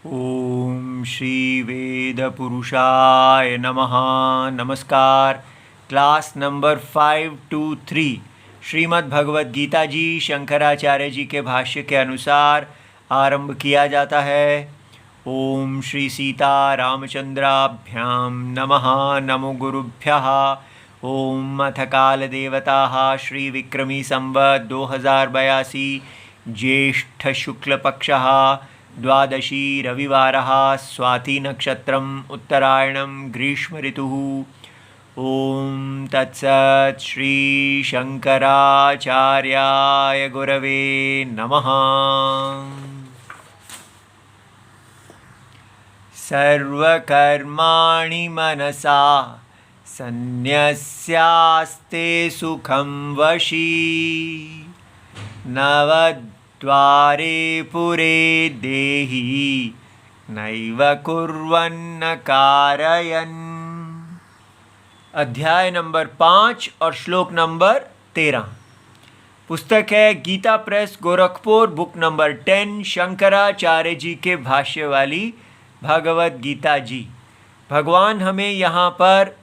ओम श्री वेद पुरुषाय नमः। नमस्कार। क्लास नंबर 523 श्रीमद् भगवद गीता जी शंकराचार्य जी के भाष्य के अनुसार आरंभ किया जाता है। ओम श्री सीता रामचंद्राभ्याम नमः। नमो गुरुभ्यः। ओम अथ काल देवता श्री विक्रमी संवत् 2082 ज्येष्ठ शुक्ल पक्षः द्वादशी रविवारः स्वाति नक्षत्रम् उत्तरायणं ग्रीष्म ऋतुः। ओम तत्सत् श्री शंकराचार्याय गुरवे नमः। सर्वकर्माणि मनसा सन्न्यस्यास्ते सुखं वशी नवद्वारे पुरे देहि नैव कुर्वन्न कारयन्। अध्याय नंबर 5 और श्लोक नंबर 13। पुस्तक है Gita Press Gorakhpur, book number 10, Shankaracharya ji के भाष्य वाली भगवद गीता जी। भगवान हमें यहाँ पर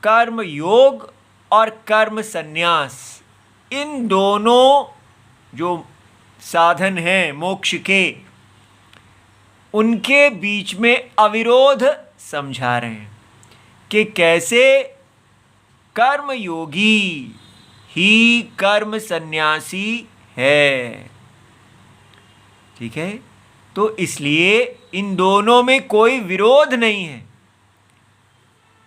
कर्म योग और कर्म संन्यास, इन दोनों जो साधन हैं मोक्ष के, उनके बीच में अविरोध समझा रहे हैं कि कैसे कर्म योगी ही कर्म सन्यासी है। ठीक है, तो इसलिए इन दोनों में कोई विरोध नहीं है।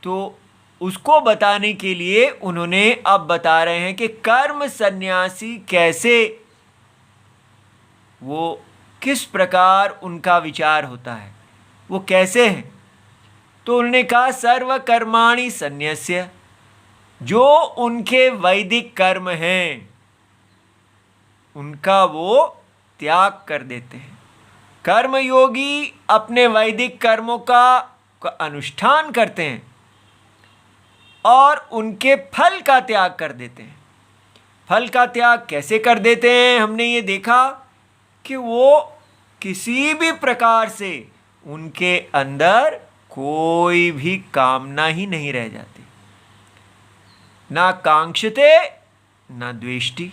तो उसको बताने के लिए उन्होंने अब बता रहे हैं कि कर्म सन्यासी कैसे, वो किस प्रकार उनका विचार होता है, वो कैसे हैं। तो उन्होंने कहा सर्व कर्माणि सन्न्यस्य, जो उनके वैदिक कर्म हैं उनका वो त्याग कर देते हैं। कर्मयोगी अपने वैदिक कर्मों का अनुष्ठान करते हैं और उनके फल का त्याग कर देते हैं। फल का त्याग कैसे कर देते हैं, हमने ये देखा कि वो किसी भी प्रकार से उनके अंदर कोई भी कामना ही नहीं रह जाती, ना कांक्षते ना द्वेष्टि।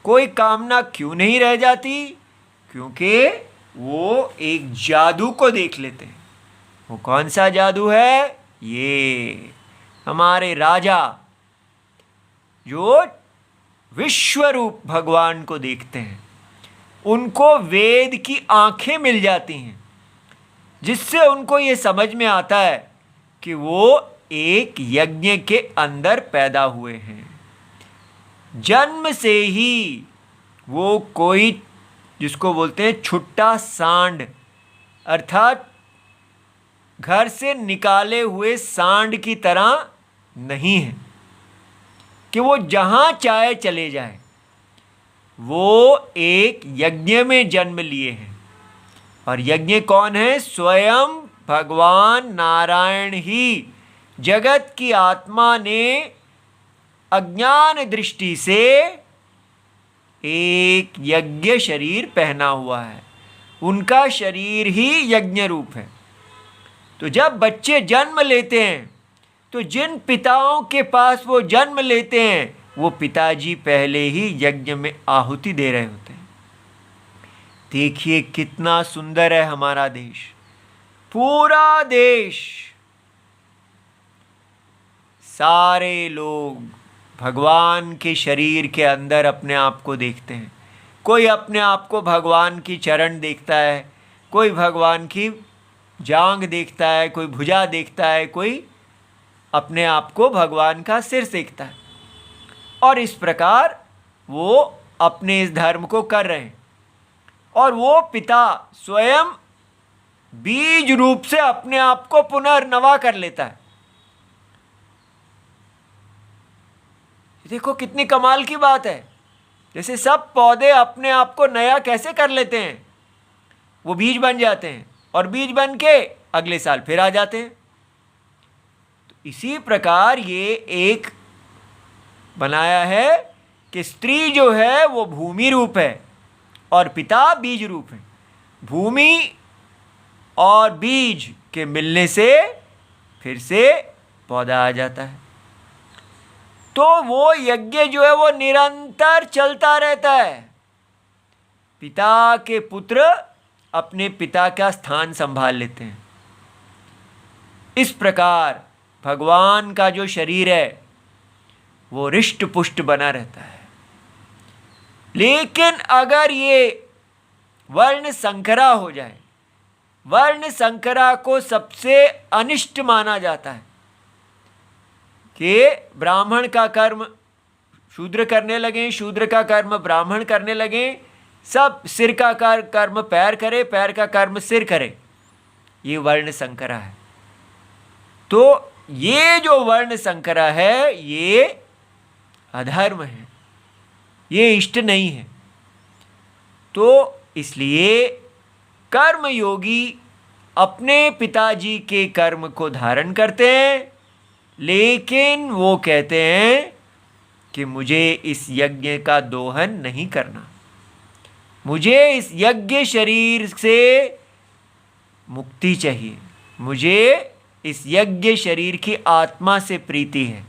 कोई कामना क्यों नहीं रह जाती? क्योंकि वो एक जादू को देख लेते हैं। वो कौन सा जादू है? ये हमारे राजा जो विश्वरूप भगवान को देखते हैं, उनको वेद की आंखें मिल जाती हैं, जिससे उनको ये समझ में आता है कि वो एक यज्ञ के अंदर पैदा हुए हैं। जन्म से ही वो कोई, जिसको बोलते हैं छुट्टा सांड, अर्थात घर से निकाले हुए सांड की तरह नहीं है कि वो जहाँ चाहे चले जाए। वो एक यज्ञ में जन्म लिए हैं, और यज्ञ कौन है? स्वयं भगवान नारायण ही। जगत की आत्मा ने अज्ञान दृष्टि से एक यज्ञ शरीर पहना हुआ है, उनका शरीर ही यज्ञ रूप है। तो जब बच्चे जन्म लेते हैं तो जिन पिताओं के पास वो जन्म लेते हैं, वो पिताजी पहले ही यज्ञ में आहुति दे रहे होते हैं। देखिए कितना सुंदर है हमारा देश। पूरा देश, सारे लोग भगवान के शरीर के अंदर अपने आप को देखते हैं। कोई अपने आप को भगवान की चरण देखता है, कोई भगवान की जांग देखता है, कोई भुजा देखता है, कोई अपने आप को भगवान का सिर देखता है। और इस प्रकार वो अपने इस धर्म को कर रहे हैं। और वो पिता स्वयं बीज रूप से अपने आप को पुनर्नवा कर लेता है। देखो कितनी कमाल की बात है। जैसे सब पौधे अपने आप को नया कैसे कर लेते हैं, वो बीज बन जाते हैं और बीज बन के अगले साल फिर आ जाते हैं। तो इसी प्रकार ये एक बनाया है कि स्त्री जो है वो भूमि रूप है और पिता बीज रूप है। भूमि और बीज के मिलने से फिर से पौधा आ जाता है। तो वो यज्ञ जो है वो निरंतर चलता रहता है। पिता के पुत्र अपने पिता का स्थान संभाल लेते हैं। इस प्रकार भगवान का जो शरीर है वो रिष्ट पुष्ट बना रहता है। लेकिन अगर ये वर्ण संकरा हो जाए, वर्ण संकरा को सबसे अनिष्ट माना जाता है कि ब्राह्मण का कर्म शूद्र करने लगे, शूद्र का कर्म ब्राह्मण करने लगे, सब सिर का कर्म पैर करे, पैर का कर्म सिर करे, ये वर्ण संकरा है। तो ये जो वर्ण संकरा है ये अधर्म है, ये इष्ट नहीं है। तो इसलिए कर्म योगी अपने पिताजी के कर्म को धारण करते हैं, लेकिन वो कहते हैं कि मुझे इस यज्ञ का दोहन नहीं करना, मुझे इस यज्ञ शरीर से मुक्ति चाहिए, मुझे इस यज्ञ शरीर की आत्मा से प्रीति है।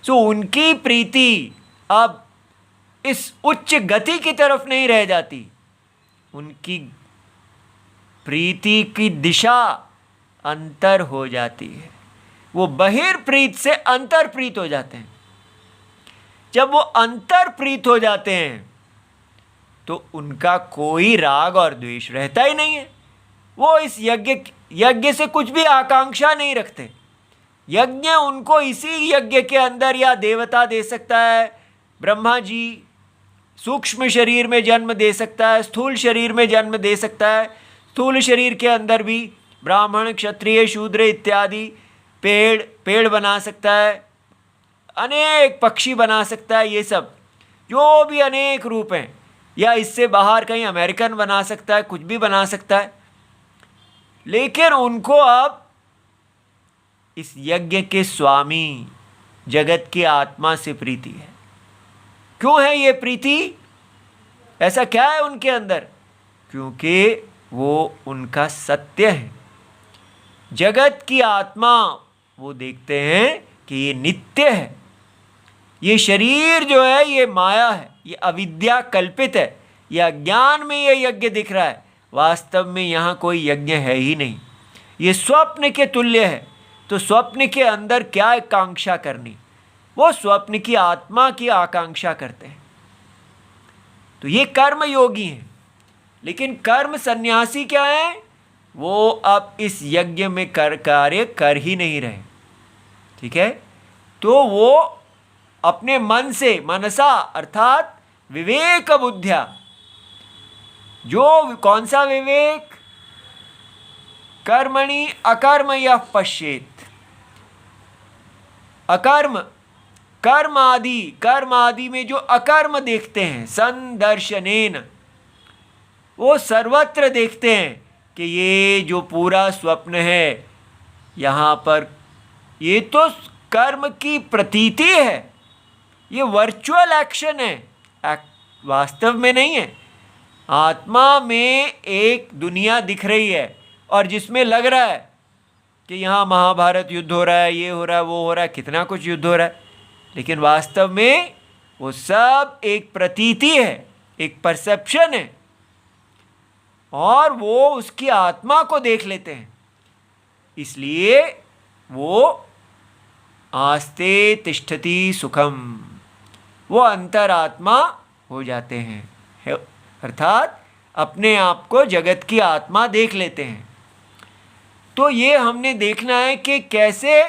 सो उनकी प्रीति अब इस उच्च गति की तरफ नहीं रह जाती, उनकी प्रीति की दिशा अंतर हो जाती है। वो बहिर्प्रीत से अंतरप्रीत हो जाते हैं। जब वो अंतरप्रीत हो जाते हैं तो उनका कोई राग और द्वेष रहता ही नहीं है। वो इस यज्ञ से कुछ भी आकांक्षा नहीं रखते। यज्ञ उनको इसी यज्ञ के अंदर या देवता दे सकता है, ब्रह्मा जी सूक्ष्म शरीर में जन्म दे सकता है, स्थूल शरीर में जन्म दे सकता है, स्थूल शरीर के अंदर भी ब्राह्मण क्षत्रिय शूद्र इत्यादि पेड़ बना सकता है, अनेक पक्षी बना सकता है, ये सब जो भी अनेक रूप हैं, या इससे बाहर कहीं अमेरिकन बना सकता है, कुछ भी बना सकता है। लेकिन उनको अब इस यज्ञ के स्वामी जगत की आत्मा से प्रीति है। क्यों है ये प्रीति? ऐसा क्या है उनके अंदर? क्योंकि वो उनका सत्य है। जगत की आत्मा वो देखते हैं कि ये नित्य है, ये शरीर जो है ये माया है, ये अविद्या कल्पित है, यह ज्ञान में ये यज्ञ दिख रहा है, वास्तव में यहाँ कोई यज्ञ है ही नहीं, ये स्वप्न के तुल्य है। तो स्वप्न के अंदर क्या आकांक्षा करनी? वो स्वप्न की आत्मा की आकांक्षा करते हैं। तो ये कर्म योगी हैं। लेकिन कर्म सन्यासी क्या है? वो अब इस यज्ञ में कार्य कर ही नहीं रहे। ठीक है, तो वो अपने मन से, मनसा अर्थात विवेक बुद्धिया, जो कौन सा विवेक? कर्मणि अकर्म यः पश्येत। अकर्म कर्म आदि में जो अकर्म देखते हैं, संदर्शनेन, वो सर्वत्र देखते हैं कि ये जो पूरा स्वप्न है यहाँ पर, ये तो कर्म की प्रतीति है, ये वर्चुअल एक्शन है, वास्तव में नहीं है। आत्मा में एक दुनिया दिख रही है और जिसमें लग रहा है कि यहाँ महाभारत युद्ध हो रहा है, ये हो रहा है, वो हो रहा है, कितना कुछ युद्ध हो रहा है, लेकिन वास्तव में वो सब एक प्रतीति है, एक परसेप्शन है, और वो उसकी आत्मा को देख लेते हैं। इसलिए वो आस्ते तिष्ठति सुखम, वो अंतरात्मा हो जाते हैं, अर्थात अपने आप को जगत की आत्मा देख लेते हैं। तो ये हमने देखना है कि कैसे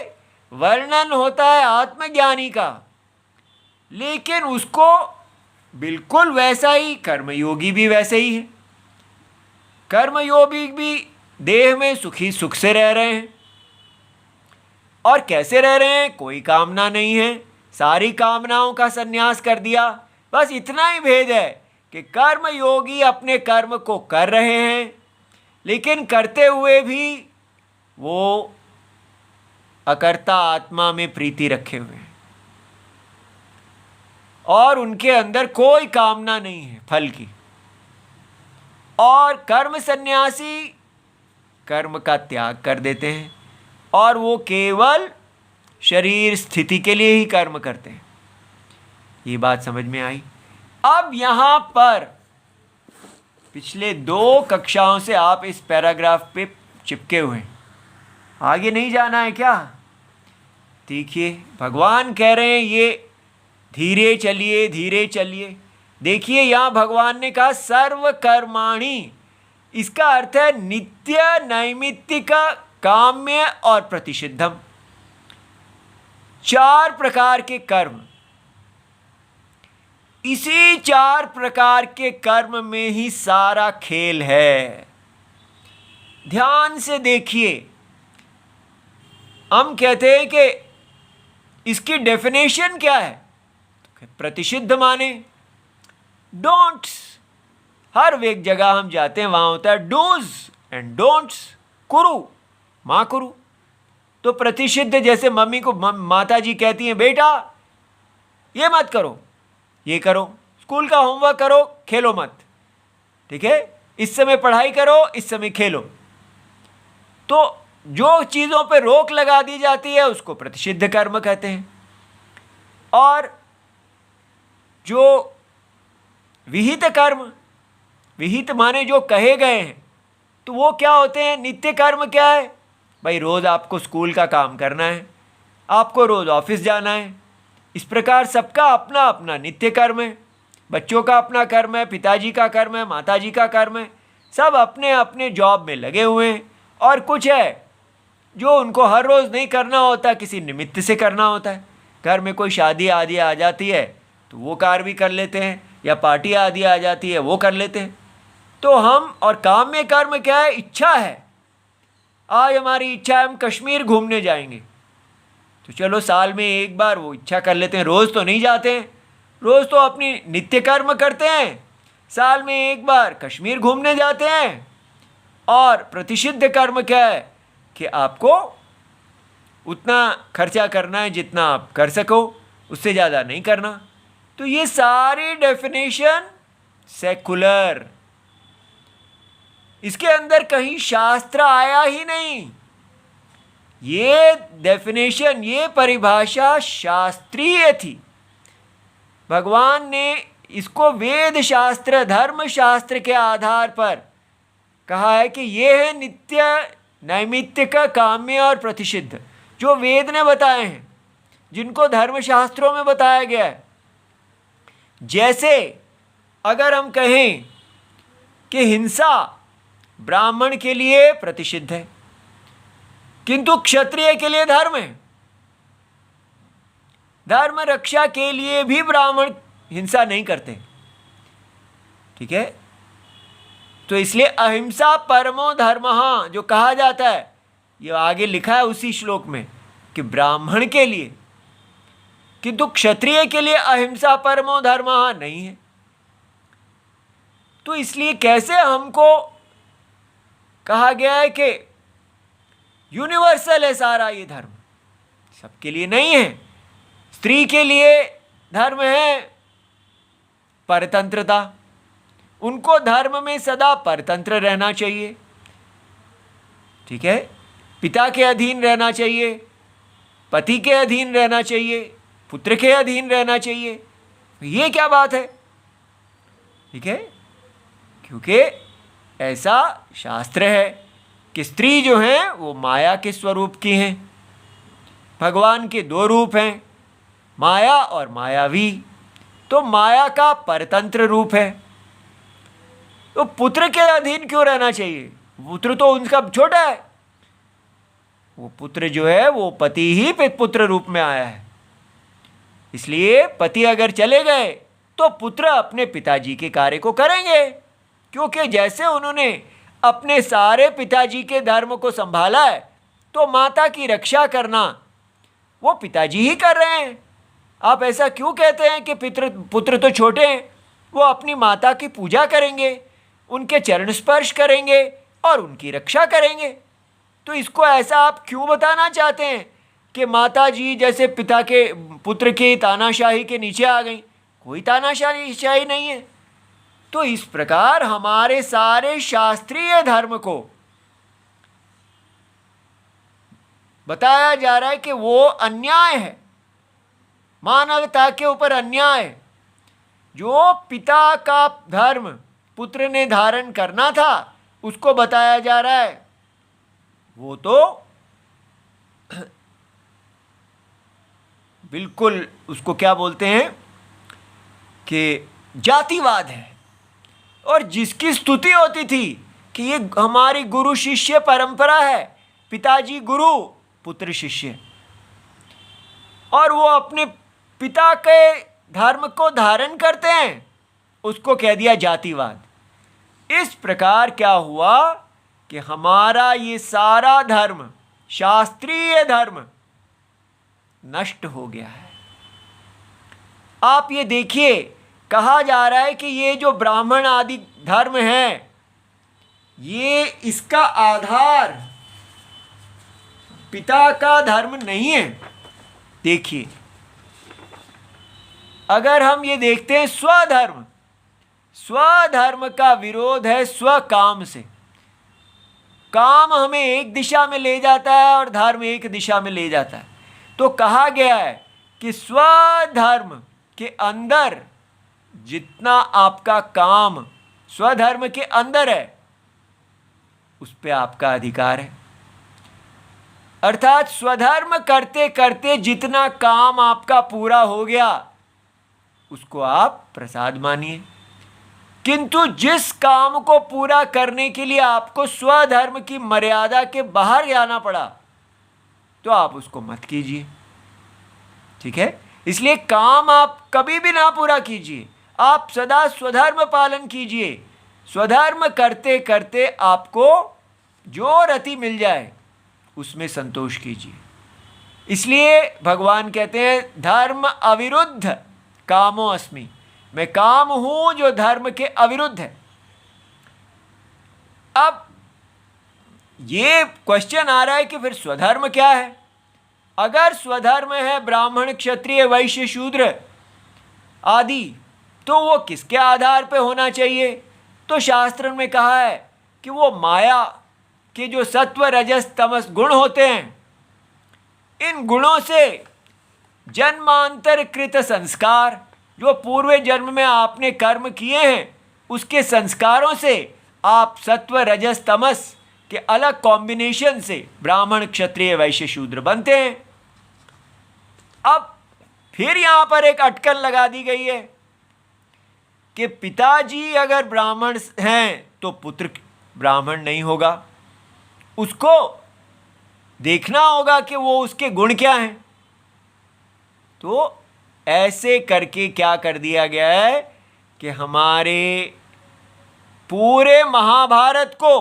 वर्णन होता है आत्मज्ञानी का, लेकिन उसको बिल्कुल वैसा ही कर्मयोगी भी वैसे ही है। कर्मयोगी भी देह में सुख से रह रहे हैं। और कैसे रह रहे हैं? कोई कामना नहीं है, सारी कामनाओं का संन्यास कर दिया। बस इतना ही भेद है कि कर्मयोगी अपने कर्म को कर रहे हैं, लेकिन करते हुए भी वो अकर्ता आत्मा में प्रीति रखे हुए हैं, और उनके अंदर कोई कामना नहीं है फल की। और कर्म सन्यासी कर्म का त्याग कर देते हैं और वो केवल शरीर स्थिति के लिए ही कर्म करते हैं। ये बात समझ में आई। अब यहाँ पर पिछले 2 कक्षाओं से आप इस पैराग्राफ पे चिपके हुए हैं, आगे नहीं जाना है क्या? देखिए भगवान कह रहे हैं ये धीरे चलिए, धीरे चलिए। देखिए यहाँ भगवान ने कहा सर्व कर्माणि, इसका अर्थ है नित्य, नैमित्तिक, काम्य और प्रतिषिद्धम। 4 प्रकार के कर्म। इसी 4 प्रकार के कर्म में ही सारा खेल है। ध्यान से देखिए, हम कहते हैं कि इसकी डेफिनेशन क्या है? प्रतिषिद्ध माने डोंट्स। हर एक जगह हम जाते हैं वहां होता है डूज एंड डोंट्स, कुरु मां कुरु। तो प्रतिषिद्ध जैसे मम्मी को माता जी कहती हैं बेटा ये मत करो, ये करो, स्कूल का होमवर्क करो, खेलो मत, ठीक है, इस समय पढ़ाई करो, इस समय खेलो। तो जो चीज़ों पे रोक लगा दी जाती है उसको प्रतिषिद्ध कर्म कहते हैं। और जो विहित कर्म, विहित माने जो कहे गए हैं, तो वो क्या होते हैं? नित्य कर्म क्या है भाई? रोज़ आपको स्कूल का काम करना है, आपको रोज़ ऑफिस जाना है। इस प्रकार सबका अपना अपना नित्य कर्म है। बच्चों का अपना कर्म है, पिताजी का कर्म है, माताजी का कर्म है, सब अपने अपने जॉब में लगे हुए हैं। और कुछ है जो उनको हर रोज़ नहीं करना होता, किसी निमित्त से करना होता है। घर में कोई शादी आदि आ जाती है तो वो कार्य भी कर लेते हैं, या पार्टी आदि आ जाती है वो कर लेते हैं। तो हम, और काम में कर्म क्या है? इच्छा है। आज हमारी इच्छा है हम कश्मीर घूमने जाएंगे, तो चलो साल में एक बार वो इच्छा कर लेते हैं। रोज़ तो नहीं जाते हैं, रोज़ तो अपनी नित्य कर्म करते हैं, साल में एक बार कश्मीर घूमने जाते हैं। और प्रतिषिद्ध कर्म क्या है कि आपको उतना खर्चा करना है जितना आप कर सको, उससे ज़्यादा नहीं करना। तो ये सारी डेफिनेशन सेकुलर, इसके अंदर कहीं शास्त्र आया ही नहीं। ये डेफिनेशन, ये परिभाषा शास्त्रीय थी। भगवान ने इसको वेद शास्त्र, धर्म शास्त्र के आधार पर कहा है कि ये है नित्य, नैमित्तिक, काम्य और प्रतिषिद्ध, जो वेद ने बताए हैं, जिनको धर्मशास्त्रों में बताया गया है। जैसे अगर हम कहें कि हिंसा ब्राह्मण के लिए प्रतिषिद्ध है, किंतु क्षत्रिय के लिए धर्म है, धर्म रक्षा के लिए भी ब्राह्मण हिंसा नहीं करते, ठीक है। तो इसलिए अहिंसा परमो धर्मः जो कहा जाता है, ये आगे लिखा है उसी श्लोक में कि ब्राह्मण के लिए, किंतु क्षत्रिय के लिए अहिंसा परमो धर्मः नहीं है। तो इसलिए कैसे हमको कहा गया है कि यूनिवर्सल है सारा ये धर्म, सबके लिए नहीं है। स्त्री के लिए धर्म है परतंत्रता, उनको धर्म में सदा परतंत्र रहना चाहिए, ठीक है, पिता के अधीन रहना चाहिए, पति के अधीन रहना चाहिए, पुत्र के अधीन रहना चाहिए। ये क्या बात है, ठीक है, क्योंकि ऐसा शास्त्र है कि स्त्री जो है वो माया के स्वरूप की हैं। भगवान के 2 रूप हैं, माया और मायावी। तो माया का परतंत्र रूप है, तो पुत्र के अधीन क्यों रहना चाहिए? पुत्र तो उनका छोटा है, वो पुत्र जो है वो पति ही पुत्र रूप में आया है। इसलिए पति अगर चले गए तो पुत्र अपने पिताजी के कार्य को करेंगे, क्योंकि जैसे उन्होंने अपने सारे पिताजी के धर्म को संभाला है, तो माता की रक्षा करना वो पिताजी ही कर रहे हैं। आप ऐसा क्यों कहते हैं कि पुत्र तो छोटे हैं, वो अपनी माता की पूजा करेंगे, उनके चरण स्पर्श करेंगे और उनकी रक्षा करेंगे। तो इसको ऐसा आप क्यों बताना चाहते हैं कि माता जी जैसे पिता के पुत्र की तानाशाही के नीचे आ गई? कोई तानाशाही नहीं है। तो इस प्रकार हमारे सारे शास्त्रीय धर्म को बताया जा रहा है कि वो अन्याय है, मानवता के ऊपर अन्याय है। जो पिता का धर्म पुत्र ने धारण करना था उसको बताया जा रहा है, वो तो बिल्कुल उसको क्या बोलते हैं कि जातिवाद है। और जिसकी स्तुति होती थी कि ये हमारी गुरु शिष्य परंपरा है, पिताजी गुरु पुत्र शिष्य, और वो अपने पिता के धर्म को धारण करते हैं, उसको कह दिया जातिवाद। इस प्रकार क्या हुआ कि हमारा ये सारा धर्म, शास्त्रीय धर्म नष्ट हो गया है। आप ये देखिए, कहा जा रहा है कि ये जो ब्राह्मण आदि धर्म है, ये इसका आधार पिता का धर्म नहीं है। देखिए, अगर हम ये देखते हैं स्वधर्म, स्वधर्म का विरोध है स्वकाम से। काम हमें एक दिशा में ले जाता है और धर्म एक दिशा में ले जाता है। तो कहा गया है कि स्वधर्म के अंदर जितना आपका काम स्वधर्म के अंदर है, उस पे आपका अधिकार है। अर्थात स्वधर्म करते करते जितना काम आपका पूरा हो गया, उसको आप प्रसाद मानिए। किंतु जिस काम को पूरा करने के लिए आपको स्वधर्म की मर्यादा के बाहर जाना पड़ा, तो आप उसको मत कीजिए। ठीक है? इसलिए काम आप कभी भी ना पूरा कीजिए, आप सदा स्वधर्म पालन कीजिए। स्वधर्म करते करते आपको जो रति मिल जाए उसमें संतोष कीजिए। इसलिए भगवान कहते हैं धर्म अविरुद्ध कामो अस्मि, मैं काम हूं जो धर्म के अविरुद्ध है। अब ये क्वेश्चन आ रहा है कि फिर स्वधर्म क्या है? अगर स्वधर्म है ब्राह्मण क्षत्रिय वैश्य शूद्र आदि, तो वो किसके आधार पे होना चाहिए? तो शास्त्र में कहा है कि वो माया के जो सत्व रजस तमस गुण होते हैं, इन गुणों से जन्मांतर कृत संस्कार, जो पूर्व जन्म में आपने कर्म किए हैं, उसके संस्कारों से आप सत्व रजस तमस के अलग कॉम्बिनेशन से ब्राह्मण क्षत्रिय वैश्य शूद्र बनते हैं। अब फिर यहां पर एक अटकल लगा दी गई है कि पिताजी अगर ब्राह्मण हैं तो पुत्र ब्राह्मण नहीं होगा। उसको देखना होगा कि वो उसके गुण क्या हैं। तो ऐसे करके क्या कर दिया गया है कि हमारे पूरे महाभारत को,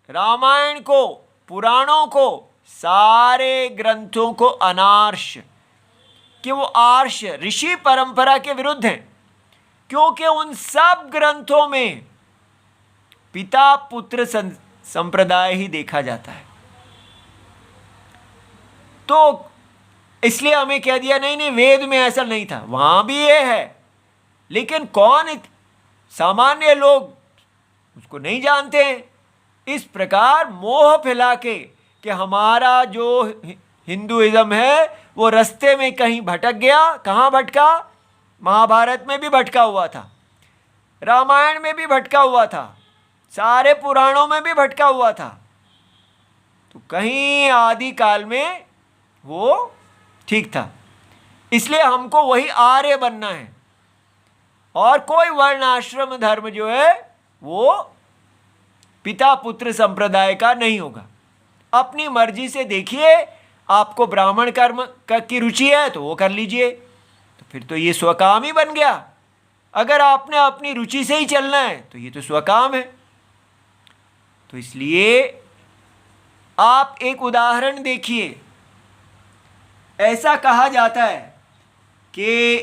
रामायण को, पुराणों को, सारे ग्रंथों को अनार्ष, कि वो आर्ष ऋषि परंपरा के विरुद्ध हैं, क्योंकि उन सब ग्रंथों में पिता पुत्र संप्रदाय ही देखा जाता है। तो इसलिए हमें कह दिया नहीं नहीं वेद में ऐसा नहीं था, वहां भी ये है, लेकिन कौन सामान्य लोग उसको नहीं जानते हैं। इस प्रकार मोह फैला के कि हमारा जो हिंदुइज्म है वो रास्ते में कहीं भटक गया। कहाँ भटका? महाभारत में भी भटका हुआ था, रामायण में भी भटका हुआ था, सारे पुराणों में भी भटका हुआ था। तो कहीं आदि काल में वो ठीक था। इसलिए हमको वही आर्य बनना है, और कोई वर्ण आश्रम धर्म जो है वो पिता पुत्र संप्रदाय का नहीं होगा। अपनी मर्जी से देखिए, आपको ब्राह्मण कर्म की रुचि है तो वो कर लीजिए, तो फिर तो ये स्वकाम ही बन गया। अगर आपने अपनी रुचि से ही चलना है तो ये तो स्वकाम है। तो इसलिए आप एक उदाहरण देखिए, ऐसा कहा जाता है कि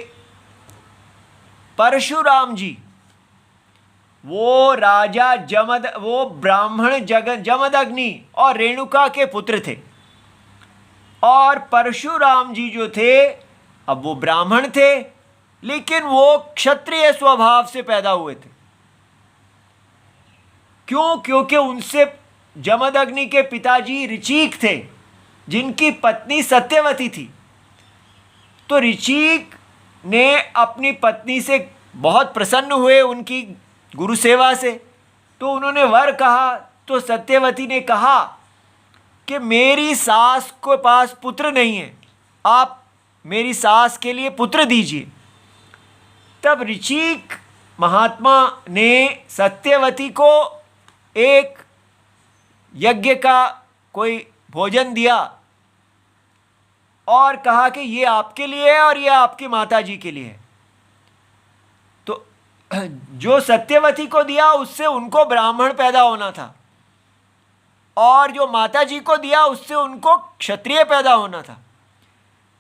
परशुराम जी वो राजा वो ब्राह्मण जमदग्नि और रेणुका के पुत्र थे। और परशुराम जी जो थे, अब वो ब्राह्मण थे, लेकिन वो क्षत्रिय स्वभाव से पैदा हुए थे। क्यों? क्योंकि उनसे जमदग्नि के पिताजी ऋचिक थे, जिनकी पत्नी सत्यवती थी। तो ऋचिक ने अपनी पत्नी से बहुत प्रसन्न हुए उनकी गुरु सेवा से, तो उन्होंने वर कहा। तो सत्यवती ने कहा कि मेरी सास के पास पुत्र नहीं है, आप मेरी सास के लिए पुत्र दीजिए। तब ऋचिक महात्मा ने सत्यवती को एक यज्ञ का कोई भोजन दिया और कहा कि ये आपके लिए है और ये आपकी माता जी के लिए है। तो जो सत्यवती को दिया उससे उनको ब्राह्मण पैदा होना था, और जो माता जी को दिया उससे उनको क्षत्रिय पैदा होना था।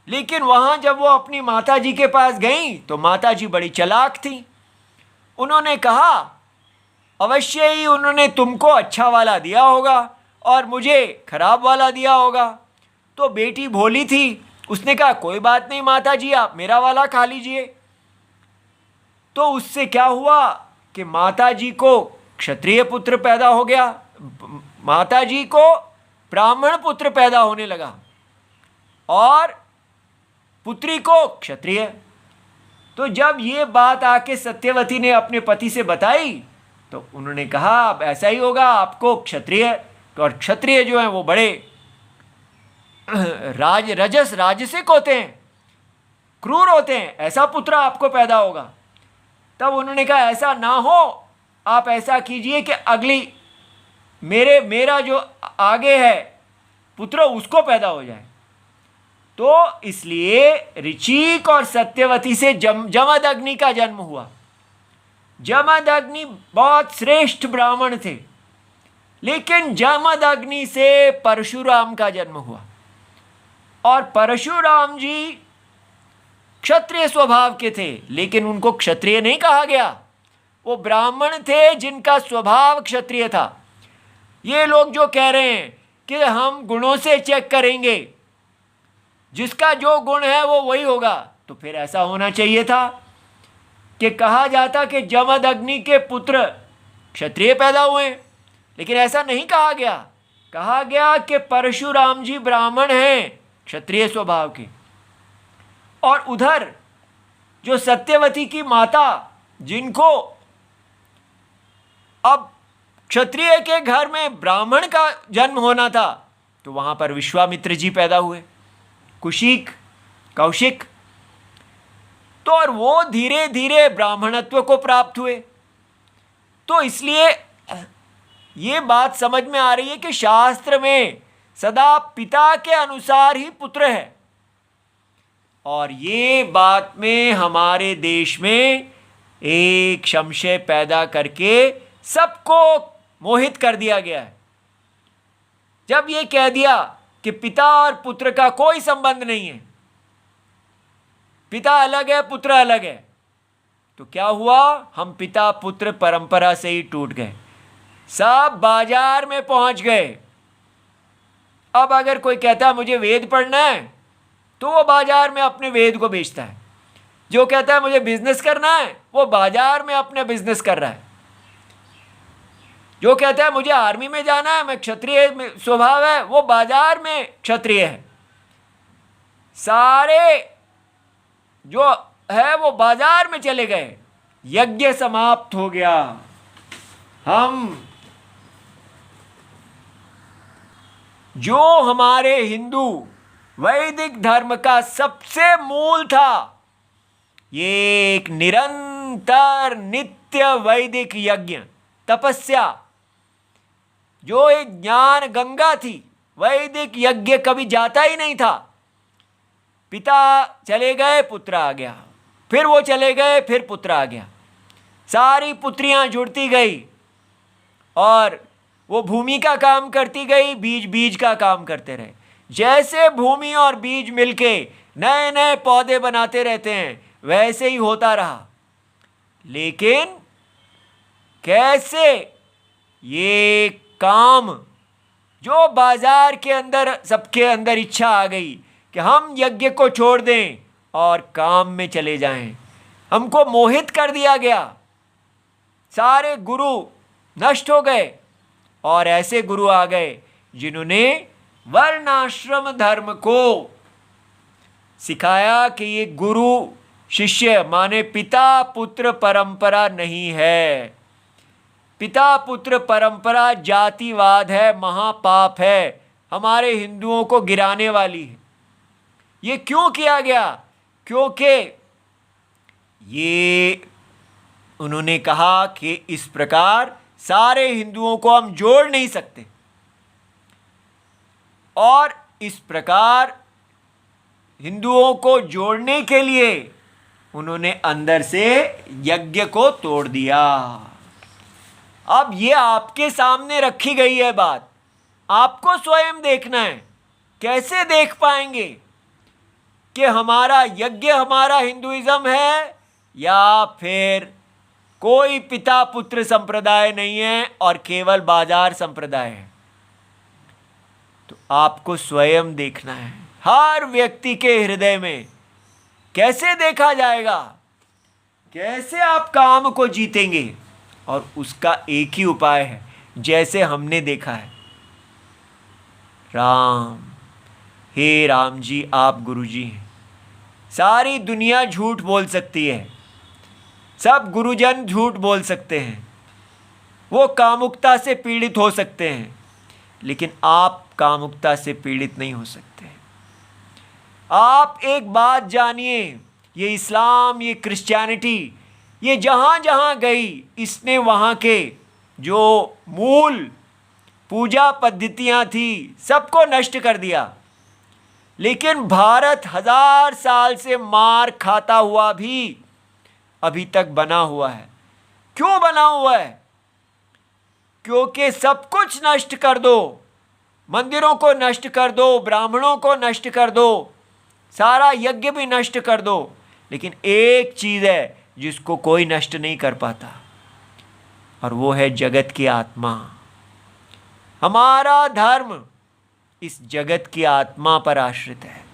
लेकिन वहाँ जब वो अपनी माता जी के पास गई तो माता जी बड़ी चालाक थी। उन्होंने कहा अवश्य ही उन्होंने तुमको अच्छा वाला दिया होगा और मुझे खराब वाला दिया होगा। तो बेटी भोली थी, उसने कहा कोई बात नहीं माता जी, आप मेरा वाला खा लीजिए। तो उससे क्या हुआ कि माता जी को क्षत्रिय पुत्र पैदा हो गया, माता जी को ब्राह्मण पुत्र पैदा होने लगा और पुत्री को क्षत्रिय। तो जब ये बात आके सत्यवती ने अपने पति से बताई तो उन्होंने कहा अब ऐसा ही होगा, आपको क्षत्रिय, और क्षत्रिय जो हैं वो बड़े राजसिक होते हैं, क्रूर होते हैं, ऐसा पुत्र आपको पैदा होगा। तब उन्होंने कहा ऐसा ना हो, आप ऐसा कीजिए कि अगली मेरा जो आगे है पुत्र उसको पैदा हो जाए। तो इसलिए ऋचिक और सत्यवती से जमदग्नि का जन्म हुआ। जमदग्नि बहुत श्रेष्ठ ब्राह्मण थे, लेकिन जमदग्नि से परशुराम का जन्म हुआ, और परशुराम जी क्षत्रिय स्वभाव के थे, लेकिन उनको क्षत्रिय नहीं कहा गया, वो ब्राह्मण थे जिनका स्वभाव क्षत्रिय था। ये लोग जो कह रहे हैं कि हम गुणों से चेक करेंगे, जिसका जो गुण है वो वही होगा, तो फिर ऐसा होना चाहिए था कि कहा जाता कि जमदग्नि के पुत्र क्षत्रिय पैदा हुए, लेकिन ऐसा नहीं कहा गया। कहा गया कि परशुराम जी ब्राह्मण हैं क्षत्रिय स्वभाव के। और उधर जो सत्यवती की माता, जिनको अब क्षत्रिय के घर में ब्राह्मण का जन्म होना था, तो वहां पर विश्वामित्र जी पैदा हुए, कुशिक, कौशिक। तो और वो धीरे धीरे ब्राह्मणत्व को प्राप्त हुए। तो इसलिए ये बात समझ में आ रही है कि शास्त्र में सदा पिता के अनुसार ही पुत्र है, और ये बात में हमारे देश में एक संशय पैदा करके सबको मोहित कर दिया गया है। जब ये कह दिया कि पिता और पुत्र का कोई संबंध नहीं है, पिता अलग है पुत्र अलग है, तो क्या हुआ, हम पिता पुत्र परंपरा से ही टूट गए, सब बाजार में पहुंच गए। अब अगर कोई कहता है मुझे वेद पढ़ना है, तो वो बाजार में अपने वेद को बेचता है। जो कहता है मुझे बिजनेस करना है, वो बाजार में अपने बिजनेस कर रहा है। जो कहता है मुझे आर्मी में जाना है, मैं क्षत्रिय स्वभाव है, वो बाजार में क्षत्रिय है। सारे जो है वो बाजार में चले गए, यज्ञ समाप्त हो गया। हम जो हमारे हिंदू वैदिक धर्म का सबसे मूल था, ये एक निरंतर नित्य वैदिक यज्ञ तपस्या, जो एक ज्ञान गंगा थी, वैदिक यज्ञ कभी जाता ही नहीं था। पिता चले गए, पुत्र आ गया, फिर वो चले गए, फिर पुत्र आ गया, सारी पुत्रियां जुड़ती गई और वो भूमि का काम करती गई, बीज बीज का काम करते रहे। जैसे भूमि और बीज मिलके नए नए पौधे बनाते रहते हैं, वैसे ही होता रहा। लेकिन कैसे ये काम, जो बाजार के अंदर सबके अंदर इच्छा आ गई कि हम यज्ञ को छोड़ दें और काम में चले जाएं, हमको मोहित कर दिया गया। सारे गुरु नष्ट हो गए और ऐसे गुरु आ गए जिन्होंने वर्णाश्रम धर्म को सिखाया कि ये गुरु शिष्य माने पिता पुत्र परंपरा नहीं है। पिता पुत्र परंपरा जातिवाद है, महापाप है, हमारे हिंदुओं को गिराने वाली है। ये क्यों किया गया? क्योंकि ये उन्होंने कहा कि इस प्रकार सारे हिंदुओं को हम जोड़ नहीं सकते, और इस प्रकार हिंदुओं को जोड़ने के लिए उन्होंने अंदर से यज्ञ को तोड़ दिया। अब ये आपके सामने रखी गई है बात, आपको स्वयं देखना है। कैसे देख पाएंगे कि हमारा यज्ञ हमारा हिंदुइज्म है या फिर कोई पिता पुत्र संप्रदाय नहीं है और केवल बाजार संप्रदाय है? तो आपको स्वयं देखना है। हर व्यक्ति के हृदय में कैसे देखा जाएगा, कैसे आप काम को जीतेंगे? और उसका एक ही उपाय है, जैसे हमने देखा है। राम, हे राम जी आप गुरुजी हैं। सारी दुनिया झूठ बोल सकती है, सब गुरुजन झूठ बोल सकते हैं, वो कामुकता से पीड़ित हो सकते हैं, लेकिन आप कामुकता से पीड़ित नहीं हो सकते। आप एक बात जानिए, ये इस्लाम, ये क्रिश्चियनिटी, ये जहाँ जहाँ गई, इसने वहाँ के जो मूल पूजा पद्धतियाँ थी सबको नष्ट कर दिया। लेकिन भारत 1000 साल से मार खाता हुआ भी अभी तक बना हुआ है। क्यों बना हुआ है? क्योंकि सब कुछ नष्ट कर दो, मंदिरों को नष्ट कर दो, ब्राह्मणों को नष्ट कर दो, सारा यज्ञ भी नष्ट कर दो, लेकिन एक चीज़ है जिसको कोई नष्ट नहीं कर पाता, और वो है जगत की आत्मा। हमारा धर्म इस जगत की आत्मा पर आश्रित है।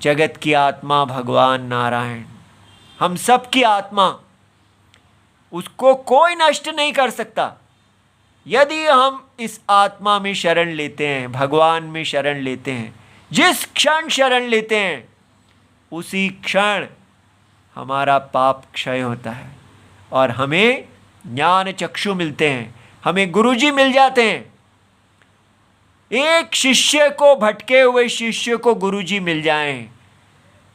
जगत की आत्मा भगवान नारायण, हम सब की आत्मा, उसको कोई नष्ट नहीं कर सकता। यदि हम इस आत्मा में शरण लेते हैं, भगवान में शरण लेते हैं, जिस क्षण शरण लेते हैं उसी क्षण हमारा पाप क्षय होता है और हमें ज्ञान चक्षु मिलते हैं, हमें गुरुजी मिल जाते हैं। एक शिष्य को, भटके हुए शिष्य को गुरुजी मिल जाएं,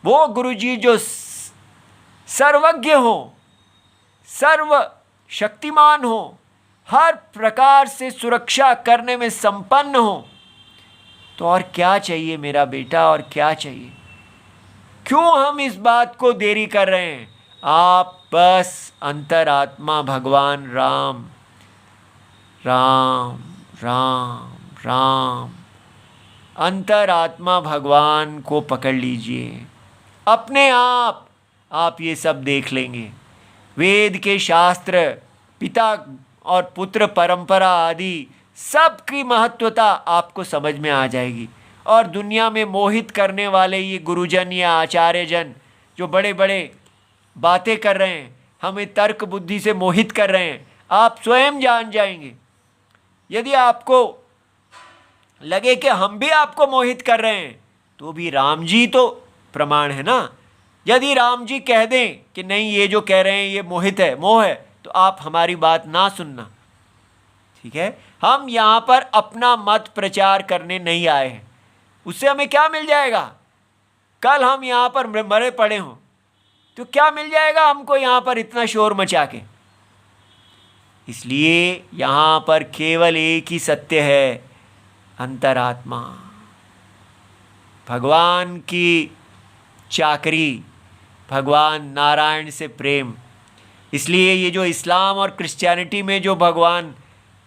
वो गुरुजी जो सर्वज्ञ हो, सर्व शक्तिमान हो, हर प्रकार से सुरक्षा करने में संपन्न हो, तो और क्या चाहिए मेरा बेटा, और क्या चाहिए? क्यों हम इस बात को देरी कर रहे हैं? आप बस अंतरात्मा भगवान राम राम राम राम, अंतरात्मा भगवान को पकड़ लीजिए। अपने आप ये सब देख लेंगे। वेद के शास्त्र, पिता और पुत्र परंपरा आदि सब की महत्वता आपको समझ में आ जाएगी। और दुनिया में मोहित करने वाले ये गुरुजन या आचार्यजन जो बड़े बड़े बातें कर रहे हैं, हमें तर्क बुद्धि से मोहित कर रहे हैं, आप स्वयं जान जाएंगे। यदि आपको लगे कि हम भी आपको मोहित कर रहे हैं, तो भी राम जी तो प्रमाण है ना। यदि राम जी कह दें कि नहीं, ये जो कह रहे हैं ये मोहित है, मोह है, तो आप हमारी बात ना सुनना, ठीक है? हम यहाँ पर अपना मत प्रचार करने नहीं आए हैं। उससे हमें क्या मिल जाएगा? कल हम यहाँ पर मरे पड़े हों तो क्या मिल जाएगा हमको यहाँ पर इतना शोर मचा के? इसलिए यहाँ पर केवल एक ही सत्य है, अंतरात्मा, भगवान की चाकरी, भगवान नारायण से प्रेम। इसलिए ये जो इस्लाम और क्रिश्चियनिटी में जो भगवान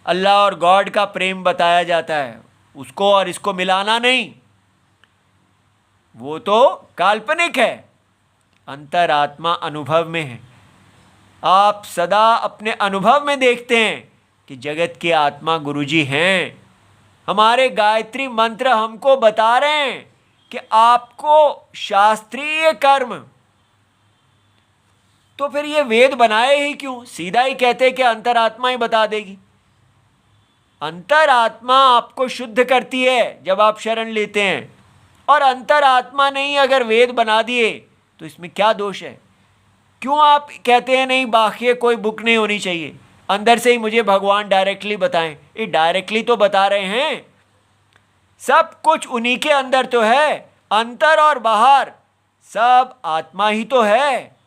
अल्लाह और गॉड का प्रेम बताया जाता है, उसको और इसको मिलाना नहीं, वो तो काल्पनिक है। अंतरात्मा अनुभव में है। आप सदा अपने अनुभव में देखते हैं कि जगत की आत्मा गुरुजी हैं। हमारे गायत्री मंत्र हमको बता रहे हैं कि आपको शास्त्रीय कर्म, तो फिर ये वेद बनाए ही क्यों? सीधा ही कहते कि अंतरात्मा ही बता देगी। अंतरात्मा आपको शुद्ध करती है जब आप शरण लेते हैं, और अंतरात्मा नहीं अगर वेद बना दिए तो इसमें क्या दोष है? क्यों आप कहते हैं नहीं बाह्य कोई बुक नहीं होनी चाहिए, अंदर से ही मुझे भगवान डायरेक्टली बताएं? ये डायरेक्टली तो बता रहे हैं, सब कुछ उन्हीं के अंदर तो है, अंतर और बाहर सब आत्मा ही तो है।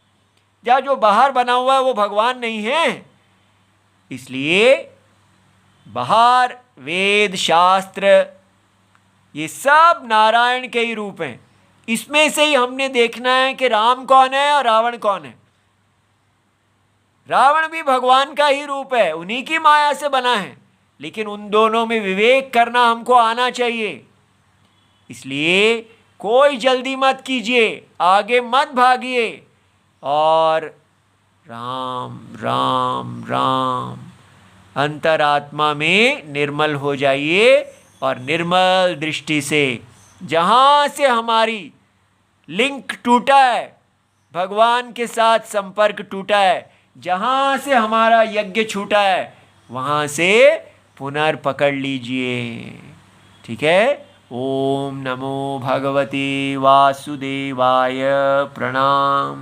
या जो बाहर बना हुआ है वो भगवान नहीं है। इसलिए बाहर वेद शास्त्र ये सब नारायण के ही रूप हैं। इसमें से ही हमने देखना है कि राम कौन है और रावण कौन है। रावण भी भगवान का ही रूप है, उन्हीं की माया से बना है, लेकिन उन दोनों में विवेक करना हमको आना चाहिए। इसलिए कोई जल्दी मत कीजिए, आगे मत भागिए, और राम राम राम अंतरात्मा में निर्मल हो जाइए। और निर्मल दृष्टि से जहाँ से हमारी लिंक टूटा है, भगवान के साथ संपर्क टूटा है, जहाँ से हमारा यज्ञ छूटा है, वहाँ से पुनर्पकड़ लीजिए। ठीक है। ओम नमो भगवते वासुदेवाय। प्रणाम।